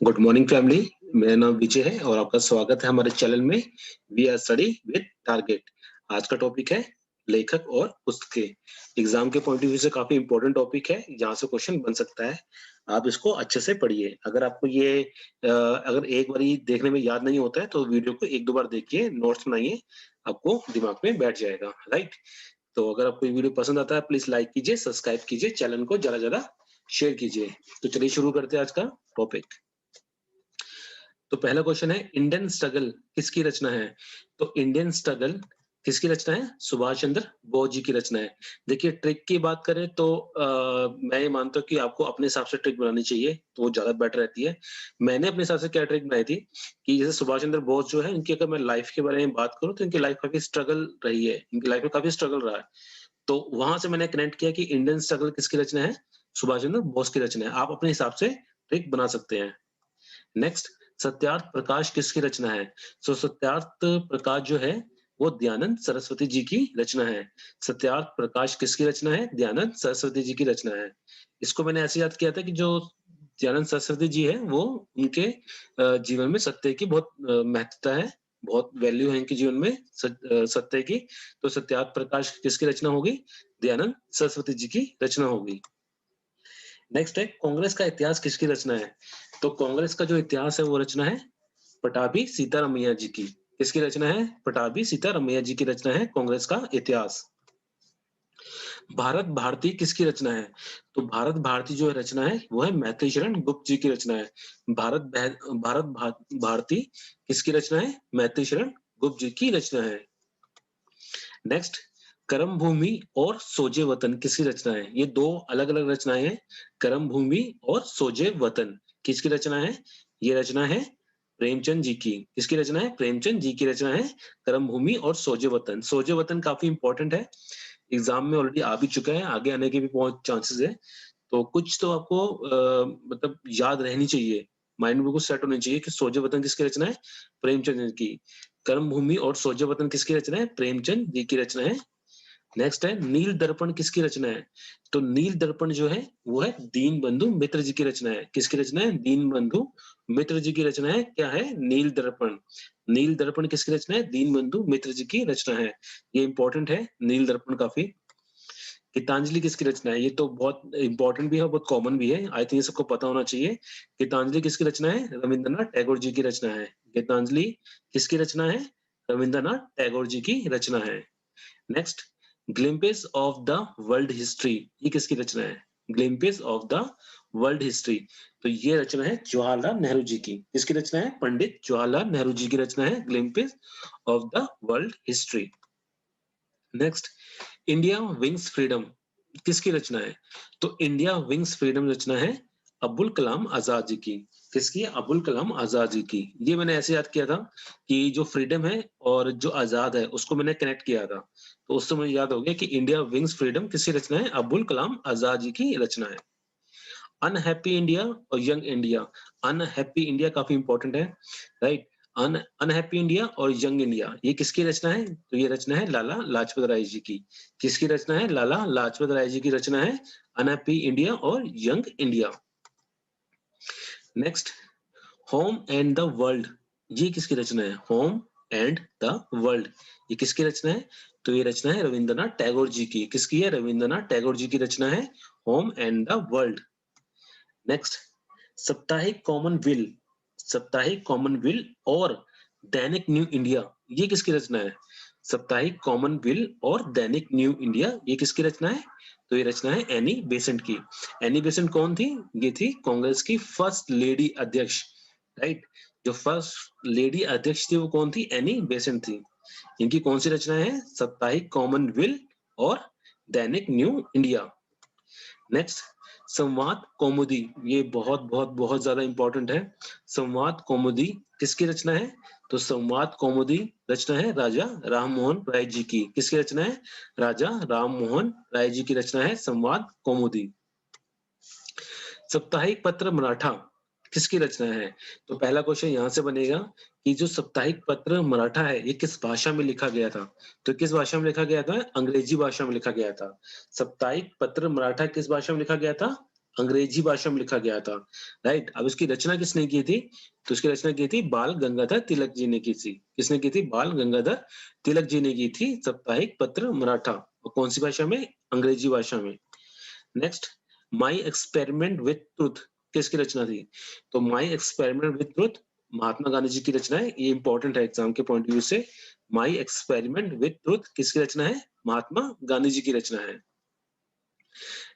Good morning family. मेरा नाम विजय है और आपका स्वागत है हमारे चैनल में we are study with target. आज का टॉपिक है लेखक और पुस्तकें। एग्जाम के पॉइंट ऑफ व्यू से काफी इंपॉर्टेंट टॉपिक है, यहाँ से क्वेश्चन बन सकता है। आप इसको अच्छे से पढ़िए। अगर आपको ये अगर एक बार देखने में याद नहीं होता है तो वीडियो को एक दो बार देखिए, नोट्स बनाइए, आपको दिमाग में बैठ जाएगा। राइट। तो अगर आपको ये वीडियो पसंद आता है प्लीज लाइक कीजिए, सब्सक्राइब कीजिए, चैनल को ज्यादा ज्यादा शेयर कीजिए। तो चलिए शुरू करते हैं आज का टॉपिक। तो पहला क्वेश्चन है, इंडियन स्ट्रगल किसकी रचना है? तो इंडियन स्ट्रगल किसकी रचना है? सुभाष चंद्र बोस जी की रचना है। देखिए ट्रिक की बात करें तो मैं ये मानता हूँ कि आपको अपने हिसाब से ट्रिक बनानी चाहिए, तो वो ज्यादा बेटर रहती है। मैंने अपने हिसाब से क्या ट्रिक बनाई थी कि जैसे सुभाष चंद्र बोस जो है, इनकी अगर मैं लाइफ के बारे में बात करूँ तो इनकी लाइफ काफी स्ट्रगल रही है, इनकी लाइफ में काफी स्ट्रगल रहा है। तो वहां से मैंने कनेक्ट किया कि इंडियन स्ट्रगल किसकी रचना है? सुभाष चंद्र बोस की रचना है। आप अपने हिसाब से ट्रिक बना सकते हैं। नेक्स्ट, सत्यार्थ प्रकाश किसकी रचना है? सो सत्यार्थ प्रकाश जो है वो दयानंद सरस्वती जी की रचना है। सत्यार्थ प्रकाश किसकी रचना है? दयानंद सरस्वती जी की रचना है। इसको मैंने ऐसे याद किया था कि जो दयानंद सरस्वती जी है वो उनके जीवन में सत्य की बहुत महत्वता है, बहुत वैल्यू है इनके जीवन में सत्य की। तो सत्यार्थ प्रकाश किसकी रचना होगी? दयानंद सरस्वती जी की रचना होगी। नेक्स्ट है, कांग्रेस का इतिहास किसकी रचना है? तो कांग्रेस का जो इतिहास है वो रचना है पटाभी सीतारामैया जी की। किसकी रचना है? पटाभी सीतारामैया जी की रचना है कांग्रेस का इतिहास। भारत भारती किसकी रचना है? तो भारत भारती जो रचना है वो है मैथिली शरण गुप्त जी की रचना है। भारती किसकी रचना है? मैथिली शरण गुप्त जी की रचना है। नेक्स्ट, कर्म भूमि और सोजे वतन किसकी रचना है? ये दो अलग अलग रचनाएं हैं। कर्म भूमि और सोजे वतन किसकी रचना है? ये रचना है प्रेमचंद जी की। किसकी रचना है? प्रेमचंद जी की रचना है कर्म भूमि और सोजे वतन। सोजे वतन काफी इंपॉर्टेंट है, एग्जाम में ऑलरेडी आ भी चुका है, आगे आने के भी बहुत चांसेस है। तो कुछ तो आपको मतलब याद रहनी चाहिए, माइंड में कुछ सेट होनी चाहिए कि सोजे वतन किसकी रचना है? प्रेमचंद जी की। कर्म भूमि और सोजे वतन किसकी रचना है? प्रेमचंद जी की रचना है। नेक्स्ट है, नील दर्पण किसकी रचना है? तो नील दर्पण जो है वो है दीन बंधु मित्र जी की रचना है। किसकी रचना है? दीन बंधु मित्र जी की रचना है। क्या है? नील दर्पण। नील दर्पण किसकी रचना है? दीन बंधु मित्र जी की रचना है। ये इंपॉर्टेंट है नील दर्पण काफी। गीतांजलि किसकी रचना है? ये तो बहुत इंपॉर्टेंट भी है, बहुत कॉमन भी है, आई थिंक ये सबको पता होना चाहिए। गीतांजलि किसकी रचना है? रविंद्रनाथ टैगोर जी की रचना है। गीतांजलि किसकी रचना है? रविंद्रनाथ टैगोर जी की रचना है। Next, Glimpses of the World History, ये किसकी रचना है? Glimpses of the World History, तो ये रचना है जवाहरलाल नेहरू जी की। किसकी रचना है? पंडित जवाहरलाल नेहरू जी की रचना है Glimpses of the World History. Next, India Wins Freedom किसकी रचना है? तो इंडिया विंग्स फ्रीडम रचना है अब्दुल कलाम आजाद जी की। किसकी है? अब्दुल कलाम आजाद जी की। ये मैंने ऐसे याद किया था कि जो फ्रीडम है और जो आजाद है उसको मैंने कनेक्ट किया था, तो उससे मुझे याद हो गया कि इंडिया विंग्स फ्रीडम किसकी रचना है? अब्दुल कलाम आजाद जी की रचना है। अनहैप्पी इंडिया और यंग इंडिया। अनहैप्पी इंडिया काफी इंपॉर्टेंट है, राइट। अनहैप्पी इंडिया और यंग इंडिया ये किसकी रचना है? तो ये रचना है लाला लाजपत राय जी की। किसकी रचना है? लाला लाजपत राय जी की रचना है अनहैप्पी इंडिया और young India. Next, home and the world, ये किसकी रचना है? होम एंड द वर्ल्ड ये किसकी रचना है? तो ये रचना है रविंद्रनाथ टैगोर जी की। किसकी है? रविंद्रनाथ टैगोर जी की रचना है home and the world. Next, साप्ताहिक कॉमनवेल, साप्ताहिक कॉमनवेल और दैनिक न्यू इंडिया ये किसकी रचना है? साप्ताहिक कॉमनवेल और दैनिक न्यू इंडिया ये किसकी रचना है? तो ये रचना है एनी बेसेंट की। एनी बेसेंट कौन थी? ये थी कांग्रेस की फर्स्ट लेडी अध्यक्ष, राइट। जो फर्स्ट लेडी अध्यक्ष थी वो कौन थी? एनी बेसेंट थी। इनकी कौन सी रचना है? साप्ताहिक कॉमनवेल और दैनिक न्यू इंडिया। नेक्स्ट, संवाद कौमुदी, ये बहुत बहुत बहुत ज्यादा इंपॉर्टेंट है। संवाद कौमुदी किसकी रचना है? तो संवाद कौमुदी रचना है राजा राम मोहन राय जी की। किसकी रचना है? राजा राम मोहन राय जी की रचना है संवाद कौमुदी। साप्ताहिक पत्र मराठा किसकी रचना है? तो पहला क्वेश्चन यहां से बनेगा कि जो साप्ताहिक पत्र मराठा है ये किस भाषा में लिखा गया था? तो किस भाषा में लिखा गया था? अंग्रेजी भाषा में लिखा गया था। साप्ताहिक पत्र मराठा किस भाषा में लिखा गया था? अंग्रेजी भाषा में लिखा गया था, राइट। अब इसकी रचना किसने की थी? तो इसकी रचना की थी बाल गंगाधर तिलक जी ने की थी। किसने की थी? बाल गंगाधर तिलक जी ने की थी। साप्ताहिक पत्र मराठा, और कौन सी भाषा में? अंग्रेजी भाषा में। Next, my experiment with truth किसकी रचना थी? तो my experiment with truth Mahatma Gandhi ji की रचना है। ये इंपॉर्टेंट है एग्जाम के पॉइंट ऑफ व्यू से। माई एक्सपेरिमेंट विथ ट्रुथ किसकी रचना है? महात्मा गांधी जी की रचना है।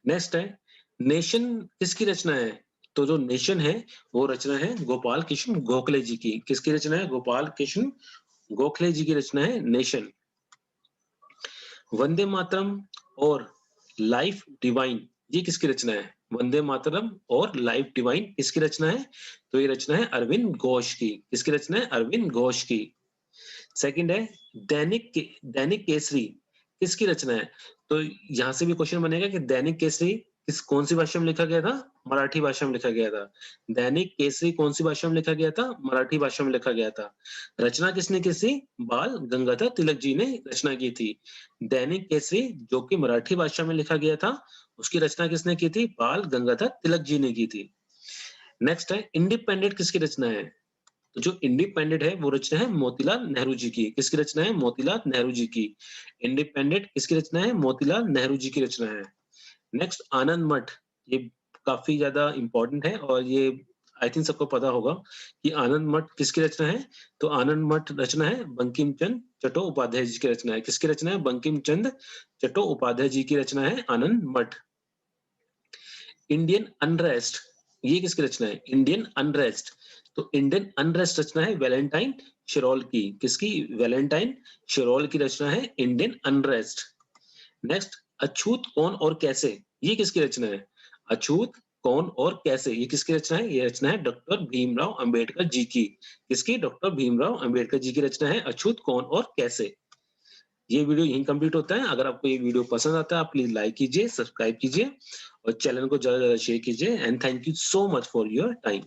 नेक्स्ट है, नेशन किसकी रचना है? तो जो नेशन है वो रचना है गोपाल कृष्ण गोखले जी की। किसकी रचना है? गोपाल कृष्ण गोखले जी की रचना है नेशन। वंदे मातरम और लाइफ डिवाइन ये किसकी रचना है? वंदे मातरम और लाइफ डिवाइन किसकी रचना है? तो ये रचना है अरविंद घोष की। किसकी रचना है? अरविंद घोष की। सेकंड है, दैनिक केसरी किसकी रचना है? तो यहाँ से भी क्वेश्चन बनेगा कि दैनिक केसरी किस कौन सी भाषा में लिखा गया था? मराठी भाषा में लिखा गया था। दैनिक केसरी कौन सी भाषा में लिखा गया था? मराठी भाषा में लिखा गया था। रचना किसने की थी? बाल गंगाधर तिलक जी ने रचना की थी। दैनिक केसरी जो कि मराठी भाषा में लिखा गया था, उसकी रचना किसने की थी? बाल गंगाधर तिलक जी ने की थी। नेक्स्ट है, इंडिपेंडेंट किसकी रचना है? तो जो इंडिपेंडेंट है वो रचना है मोतीलाल नेहरू जी की। किसकी रचना है? मोतीलाल नेहरू जी की। इंडिपेंडेंट किसकी रचना है? मोतीलाल नेहरू जी की रचना है। नेक्स्ट, आनंद मठ, ये काफी ज्यादा इंपॉर्टेंट है और ये आई थिंक सबको पता होगा कि आनंद मठ किसकी रचना है। तो आनंद मठ रचना है बंकिम चंद्र चट्टोपाध्याय जी की रचना है। किसकी रचना है? बंकिम चंद्र चट्टोपाध्याय जी की रचना है आनंद मठ। इंडियन अनरेस्ट ये किसकी रचना है? इंडियन अनरेस्ट, तो इंडियन अनरेस्ट रचना है वैलेंटाइन शिरोल की। किसकी? वैलेंटाइन शिरोल की रचना है इंडियन अनरेस्ट। नेक्स्ट, अछूत कौन और कैसे ये किसकी रचना है? अछूत कौन और कैसे ये किसकी रचना है? ये रचना है डॉक्टर भीमराव अंबेडकर जी की। किसकी? डॉक्टर भीमराव अंबेडकर जी की रचना है अछूत कौन और कैसे। ये वीडियो यहीं कंप्लीट होता है। अगर आपको ये वीडियो पसंद आता है आप प्लीज लाइक कीजिए, सब्सक्राइब कीजिए और चैनल को ज्यादा से ज्यादा शेयर कीजिए। And thank you so much for your time.